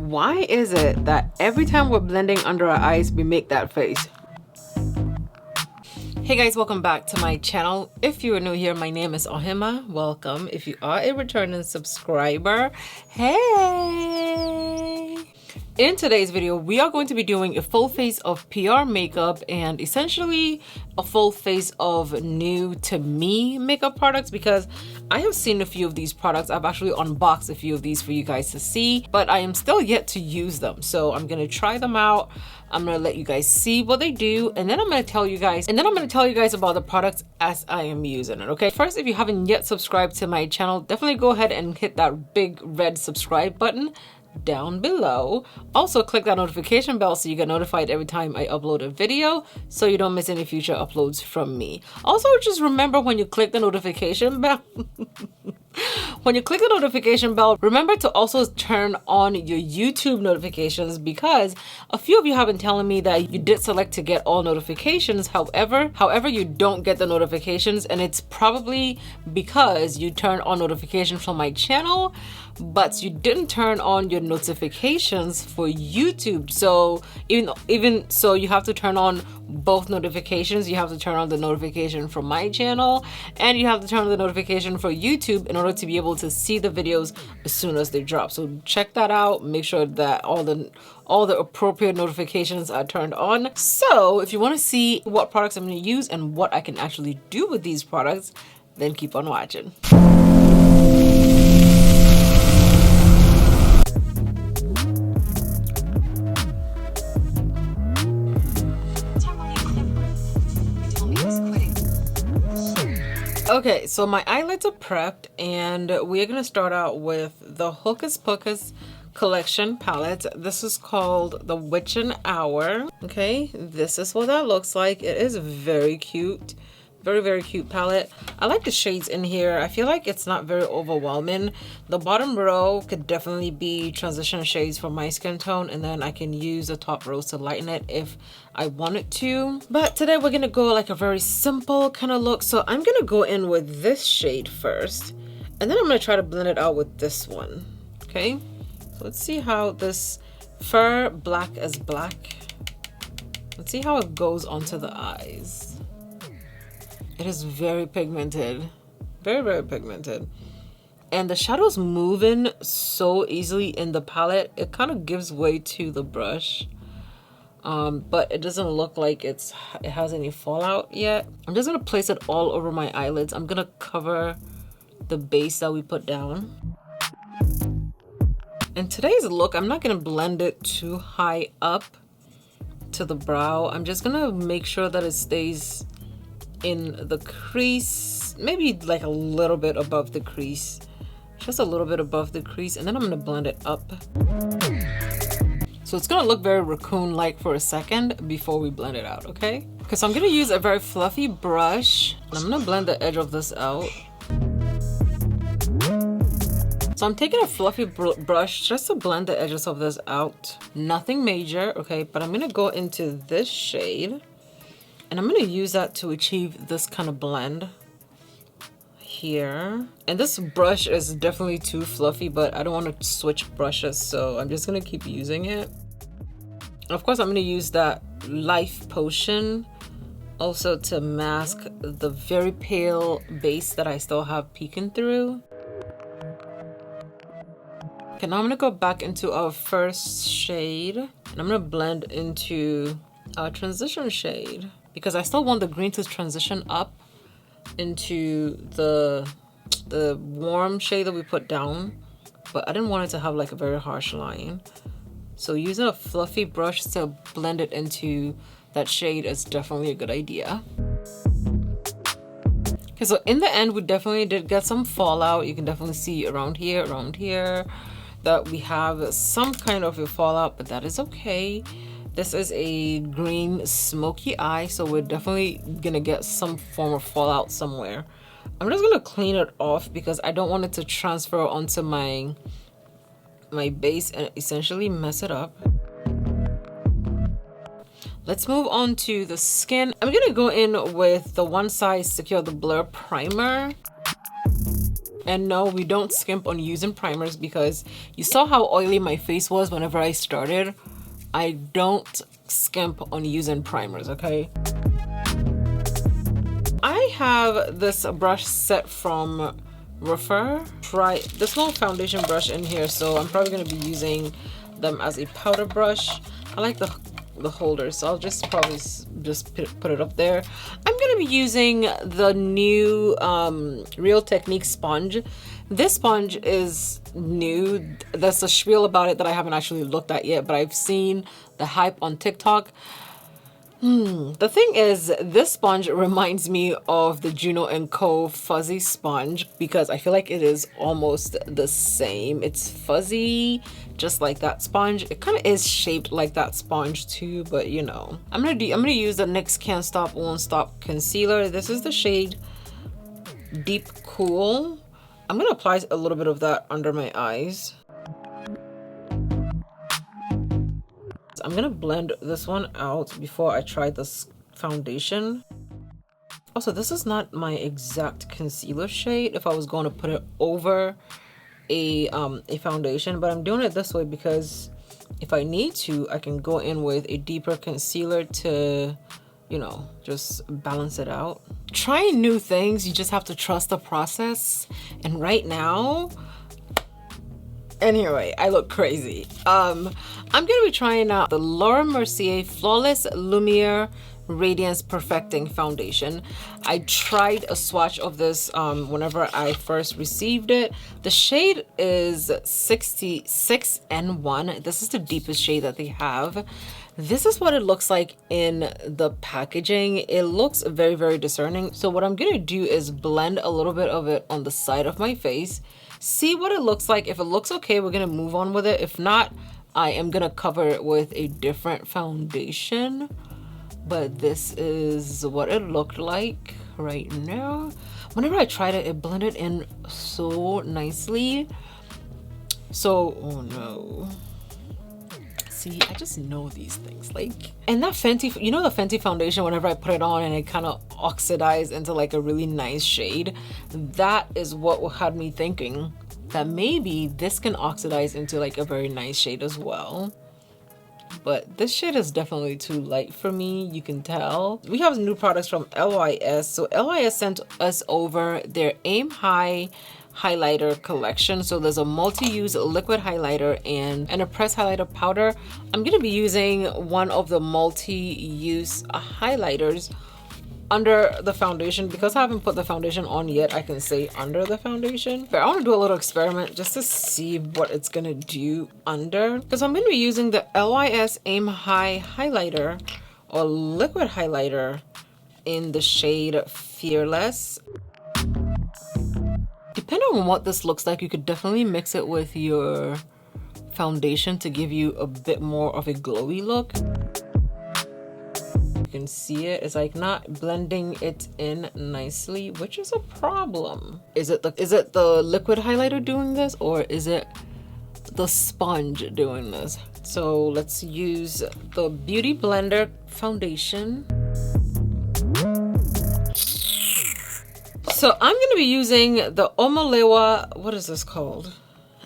Why is it that every time we're blending under our eyes, we make that face? Hey guys, welcome back to my channel. If you are new here, my name is Ohemaa. Welcome. If you are a returning subscriber, hey! In today's video, we are going to be doing a full face of PR makeup and essentially a full face of new to me makeup products, because I have seen a few of these products. I've actually unboxed a few of these for you guys to see, but I am still yet to use them. So I'm gonna try them out. I'm gonna let you guys see what they do, and then I'm gonna tell you guys about the products as I am using it, okay? First, if you haven't yet subscribed to my channel, definitely go ahead and hit that big red subscribe button down below. Also click that notification bell so you get notified every time I upload a video, so you don't miss any future uploads from me. Also, just remember, when you click the notification bell remember to also turn on your YouTube notifications, because a few of you have been telling me that you did select to get all notifications. However, you don't get the notifications, and it's probably because you turned on notifications from my channel, but you didn't turn on your notifications for YouTube. So even so, you have to turn on both notifications. You have to turn on the notification from my channel, and you have to turn on the notification for YouTube in order to be able to see the videos as soon as they drop. So check that out. Make sure that all the appropriate notifications are turned on. So if you want to see what products I'm going to use and what I can actually do with these products, then keep on watching. Okay, so my eyelids are prepped, and we're gonna start out with the Hocus Pocus collection palette. This is called the Witching Hour. Okay, this is what that looks like. It is very cute. Very cute palette. I like the shades in here. I feel like it's not very overwhelming. The bottom row could definitely be transition shades for my skin tone, and then I can use the top rows to lighten it if I wanted to. But today we're gonna go like a very simple kind of look. So I'm gonna go in with this shade first, and then I'm gonna try to blend it out with this one. Okay, so let's see how this Fur Black as Black, let's see how it goes onto the eyes. It is very pigmented, very pigmented, and the shadows moving so easily in the palette. It kind of gives way to the brush, but it doesn't look like it has any fallout yet. I'm just gonna place it all over my eyelids. I'm gonna cover the base that we put down. In today's look, I'm not gonna blend it too high up to the brow. I'm just gonna make sure that it stays in the crease, maybe like a little bit above the crease, just a little bit above the crease, and then I'm gonna blend it up. So it's gonna look very raccoon-like for a second before we blend it out, okay? Because I'm gonna use a very fluffy brush, and I'm gonna blend the edge of this out. So I'm taking a fluffy brush just to blend the edges of this out. Nothing major, okay? But I'm gonna go into this shade, and I'm gonna use that to achieve this kind of blend here. And this brush is definitely too fluffy, but I don't want to switch brushes, so I'm just gonna keep using it. Of course, I'm gonna use that Life Potion also to mask the very pale base that I still have peeking through. Okay, now I'm gonna go back into our first shade, and I'm gonna blend into our transition shade, because I still want the green to transition up into the warm shade that we put down, but I didn't want it to have like a very harsh line. So using a fluffy brush to blend it into that shade is definitely a good idea. Okay, so in the end, we definitely did get some fallout. You can definitely see around here, that we have some kind of a fallout, but that is okay. This is a green smoky eye, so we're definitely gonna get some form of fallout somewhere. I'm just gonna clean it off because I don't want it to transfer onto my base and essentially mess it up. Let's move on to the skin. I'm gonna go in with the One Size Secure the Blur Primer. And no, we don't skimp on using primers because you saw how oily my face was whenever I started. I don't skimp on using primers, okay? I have this brush set from Rephr. There's no foundation brush in here, so I'm probably going to be using them as a powder brush. I like the holder, so I'll just probably just put it up there. I'm going to be using the new Real Technique sponge. This sponge is new. There's a spiel about it that I haven't actually looked at yet, but I've seen the hype on TikTok. The thing is, this sponge reminds me of the Juno & Co. fuzzy sponge because I feel like it is almost the same. It's fuzzy, just like that sponge. It kind of is shaped like that sponge too, but you know. I'm gonna use the NYX Can't Stop Won't Stop concealer. This is the shade Deep Cool. I'm gonna apply a little bit of that under my eyes. I'm gonna blend this one out before I try this foundation. Also, this is not my exact concealer shade if I was going to put it over a foundation, but I'm doing it this way because if I need to, I can go in with a deeper concealer to, you know, just balance it out. Trying new things, you just have to trust the process. And right now, anyway, I look crazy. I'm gonna be trying out the Mercier Flawless Lumiere Radiance Perfecting Foundation. I tried a swatch of this whenever I first received it. The shade is 66N1. This is the deepest shade that they have. This is what it looks like in the packaging. It looks very, very discerning. So what I'm gonna do is blend a little bit of it on the side of my face, see what it looks like. If it looks okay, we're gonna move on with it. If not, I am gonna cover it with a different foundation. But this is what it looked like right now. Whenever I tried it, it blended in so nicely. So, oh no. See, I just know these things. Like, and that Fenty, you know the Fenty foundation, whenever I put it on and it kind of oxidized into like a really nice shade, that is what had me thinking that maybe this can oxidize into like a very nice shade as well. But this shade is definitely too light for me, you can tell. We have new products from Lys. So Lys sent us over their Aim High highlighter collection. So there's a multi-use liquid highlighter and a pressed highlighter powder. I'm gonna be using one of the multi-use highlighters under the foundation because I haven't put the foundation on yet. I can say under the foundation, but I want to do a little experiment just to see what it's gonna do under, because I'm gonna be using the Lys Aim High highlighter or liquid highlighter in the shade Fearless. Depending on what this looks like, you could definitely mix it with your foundation to give you a bit more of a glowy look. You can see it, it's like not blending it in nicely, which is a problem. Is it the liquid highlighter doing this, or is it the sponge doing this? So let's use the Beauty Blender foundation. So I'm gonna be using the Ohemaa, what is this called?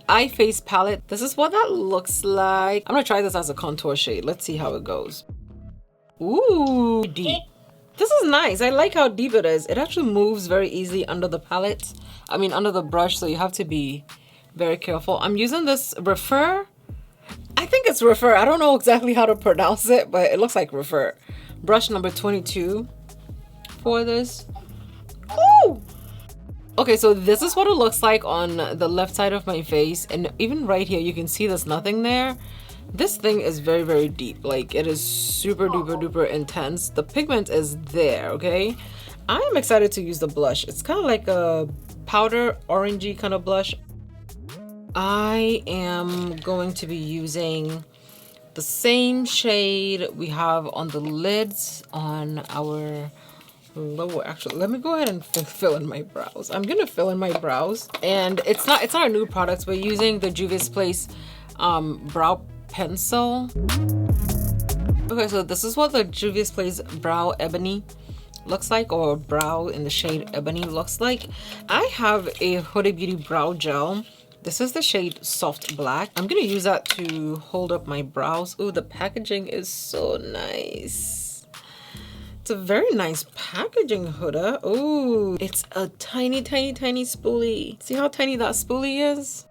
Eye Face palette. This is what that looks like. I'm gonna try this as a contour shade. Let's see how it goes. Ooh, deep. This is nice. I like how deep it is. It actually moves very easily under the palette. I mean, under the brush, so you have to be very careful. I'm using this Rephr. I think it's Rephr. I don't know exactly how to pronounce it, but it looks like Rephr. Brush number 22 for this. Ooh! Okay, so this is what it looks like on the left side of my face. And even right here, you can see there's nothing there. This thing is very, very deep. Like, it is super duper duper intense. The pigment is there, okay? I am excited to use the blush. It's kind of like a powder orangey kind of blush. I am going to be using the same shade we have on the lids on our lower. Actually, let me go ahead and fill in my brows. I'm gonna fill in my brows, and it's not a new product. We're using the Juvia's Place brow pencil. Okay, so this is what the Juvia's Place Brow Ebony looks like, or brow in the shade Ebony looks like. I have a Huda Beauty brow gel. This is the shade Soft Black. I'm gonna use that to hold up my brows. Ooh, the packaging is so nice. It's a very nice packaging, Huda. Ooh, it's a tiny, tiny, tiny spoolie. See how tiny that spoolie is?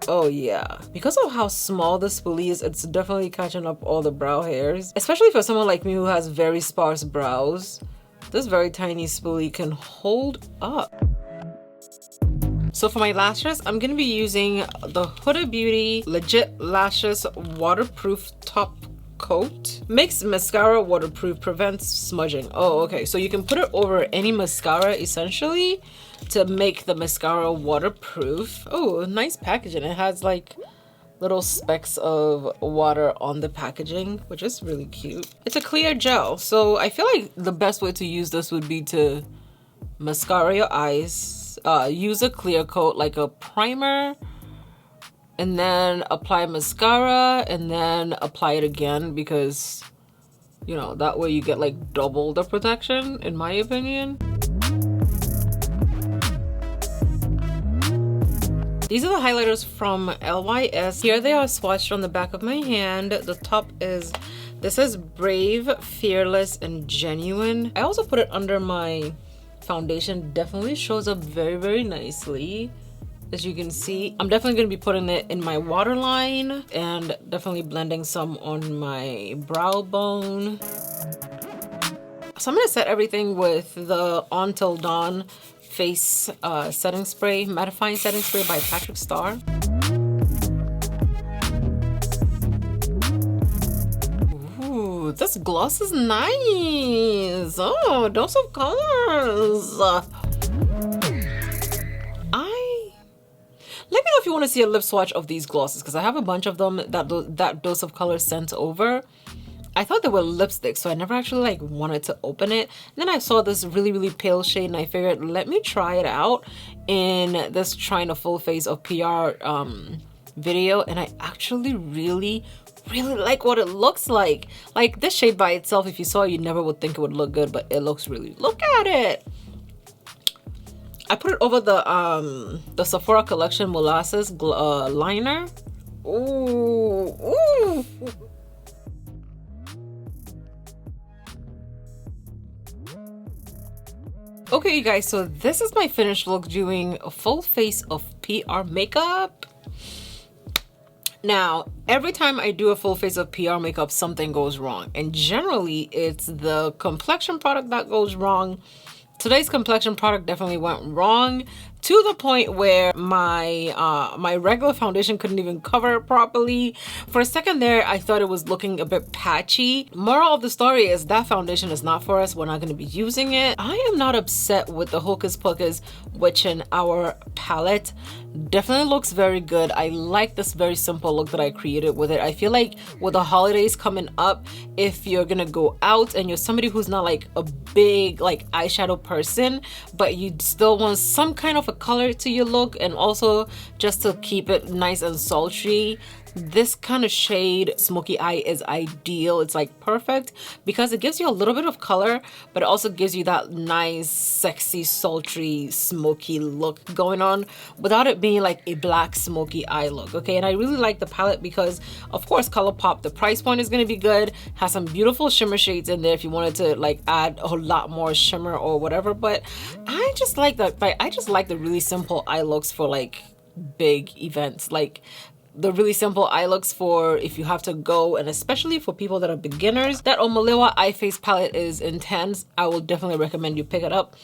Oh yeah, because of how small the spoolie is, it's definitely catching up all the brow hairs. Especially for someone like me who has very sparse brows, this very tiny spoolie can hold up. So for my lashes, I'm gonna be using the Huda Beauty Legit Lashes Waterproof Top Coat. Makes mascara waterproof, prevents smudging. Oh, okay, so you can put it over any mascara essentially to make the mascara waterproof. Oh, nice packaging. It has like little specks of water on the packaging, which is really cute. It's a clear gel, so I feel like the best way to use this would be to mascara your eyes, use a clear coat like a primer, and then apply mascara and then apply it again, because you know that way you get like double the protection, in my opinion. These are the highlighters from Lys. Here they are swatched on the back of my hand. The top is, this is Brave, Fearless, and Genuine. I also put it under my foundation. Definitely shows up very, very nicely. As you can see, I'm definitely going to be putting it in my waterline and definitely blending some on my brow bone. So I'm going to set everything with the Until Dawn face setting spray, mattifying setting spray by Patrick Starr. Ooh, this gloss is nice. Oh, dose of colors. Let me know if you want to see a lip swatch of these glosses, because I have a bunch of them that Dose of Color sent over. I thought they were lipsticks, so I never actually like wanted to open it. And then I saw this really, really pale shade and I figured, let me try it out in this Trying a Full Face of PR video. And I actually really like what it looks like. Like this shade by itself, if you saw it, you never would think it would look good, but it looks really, look at it. I put it over the Sephora Collection Molasses liner. Ooh, ooh. Okay, you guys, so this is my finished look doing a full face of PR makeup. Now, every time I do a full face of PR makeup, something goes wrong. And generally, it's the complexion product that goes wrong. Today's complexion product definitely went wrong, to the point where my regular foundation couldn't even cover it properly. For a second there, I thought it was looking a bit patchy. Moral of the story is that foundation is not for us. We're not going to be using it. I am not upset with the Hocus Pocus Witching Hour palette. Definitely looks very good. I like this very simple look that I created with it. I feel like with the holidays coming up, if you're gonna go out and you're somebody who's not like a big like eyeshadow person, but you still want some kind of a color to your look, and also just to keep it nice and sultry, this kind of shade smoky eye is ideal. It's like perfect because it gives you a little bit of color, but it also gives you that nice sexy sultry smoky look going on without it being like a black smoky eye look. Okay, and I really like the palette because of course ColourPop, the price point is going to be good, has some beautiful shimmer shades in there if you wanted to like add a lot more shimmer or whatever. But I just like that, I just like the really simple eye looks for like big events, like the really simple eye looks for if you have to go, and especially for people that are beginners. That Omalewa eye face palette is intense. I will definitely recommend you pick it up.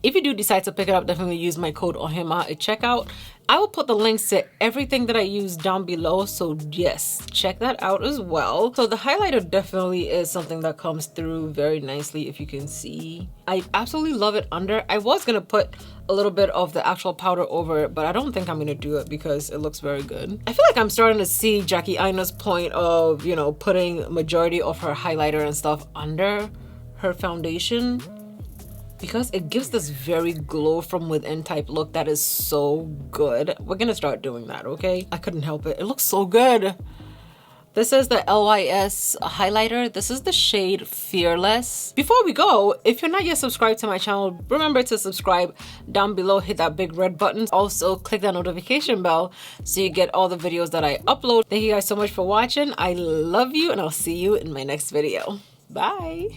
If you do decide to pick it up, definitely use my code Ohemaa at checkout. I will put the links to everything that I use down below, so yes, check that out as well. So the highlighter definitely is something that comes through very nicely, if you can see. I absolutely love it under. I was gonna put a little bit of the actual powder over it, but I don't think I'm gonna do it because it looks very good. I feel like I'm starting to see Jackie Aina's point of, you know, putting majority of her highlighter and stuff under her foundation, because it gives this very glow from within type look that is so good. We're gonna start doing that, okay? I couldn't help it. It looks so good. This is the Lys highlighter. This is the shade Fearless. Before we go, if you're not yet subscribed to my channel, remember to subscribe down below. Hit that big red button. Also, click that notification bell so you get all the videos that I upload. Thank you guys so much for watching. I love you, and I'll see you in my next video. Bye.